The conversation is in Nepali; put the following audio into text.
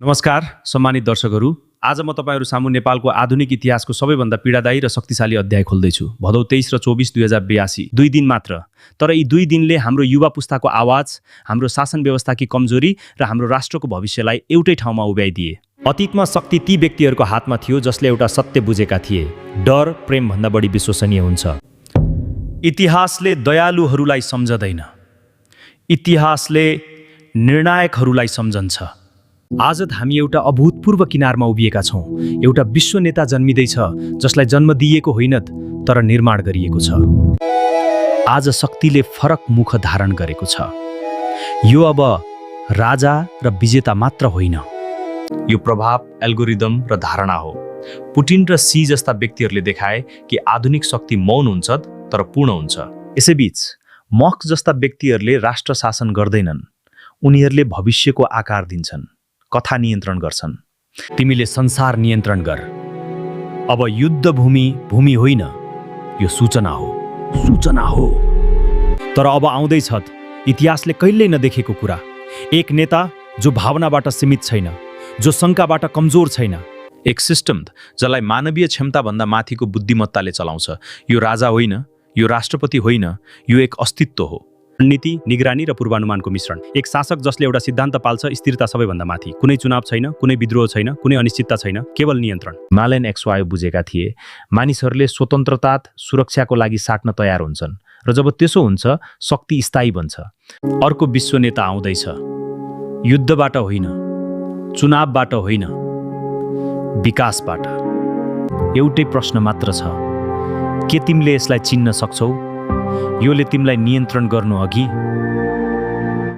नमस्कार सम्मानित दर्शकहरू, आज म तपाईहरु सामु नेपालको आधुनिक इतिहासको सबैभन्दा पीडादायी र शक्तिशाली अध्याय खोल्दैछु। भदौ 23 र 24 2082, 2 दिन मात्र। तर यी 2 दिनले हाम्रो युवा पुस्ताको आवाज, हाम्रो शासन व्यवस्थाकी कमजोरी र हाम्रो राष्ट्रको भविष्यलाई एउटै ठाउँमा उभ्याइदिए। अतीतमा शक्ति ती व्यक्तिहरूको हातमा थियो जसले एउटा सत्य बुझेका थिए: डर प्रेम भन्दा बढी विश्वसनीय हुन्छ। इतिहासले दयालुहरूलाई सम्झदैन, इतिहासले निर्णायकहरूलाई सम्झन्छ। आज हामी एउटा अभूतपूर्व किनारमा उभिएका छौं। एउटा विश्व नेता जन्मिँदैछ जसलाई जन्म दिएको होइन तर निर्माण गरिएको छ। आज शक्तिले फरक मुख धारण गरेको छ। यो अब राजा र विजेता मात्र होइन, यो प्रभाव, एल्गोरिदम र धारणा हो। पुटिन र सी जस्ता व्यक्तिहरूले देखाए कि आधुनिक शक्ति मौन हुन्छ तर पूर्ण हुन्छ। यसैबीच मस्क जस्ता व्यक्तिहरूले राष्ट्र शासन गर्दैनन्, उनीहरूले भविष्यको आकार दिन्छन्, कथा नियन्त्रण गर्छन्। तिमीले संसार नियन्त्रण गर। अब युद्ध भूमि होइन, यो सूचना हो, सूचना हो। तर अब आउँदैछ इतिहासले कहिल्यै नदेखेको कुरा। एक नेता जो भावनाबाट सीमित छैन, जो शङ्काबाट कमजोर छैन। एक सिस्टम जसलाई मानवीय क्षमता भन्दा माथिको बुद्धिमत्ताले चलाउँछ। यो राजा होइन, यो राष्ट्रपति होइन, यो एक अस्तित्व हो। रणनीति, निगरानी र पूर्वानुमानको मिश्रण। एक शासक जसले एउटा सिद्धान्त पाल्छ: स्थिरता सबैभन्दा माथि। कुनै चुनाव छैन, कुनै विद्रोह छैन, कुनै अनिश्चितता छैन, केवल नियन्त्रण। हिमालयन एक्सवायो बुझेका थिए, मानिसहरूले स्वतन्त्रता सुरक्षाको लागि साट्न तयार हुन्छन्, र जब त्यसो हुन्छ शक्ति स्थायी बन्छ। अर्को विश्व नेता आउँदैछ, युद्धबाट होइन, चुनावबाट होइन, विकासबाट। एउटै प्रश्न मात्र छ: के तिमीले यसलाई चिन्न सक्छौ? योले तिमीलाई नियन्त्रण गर्नु अघि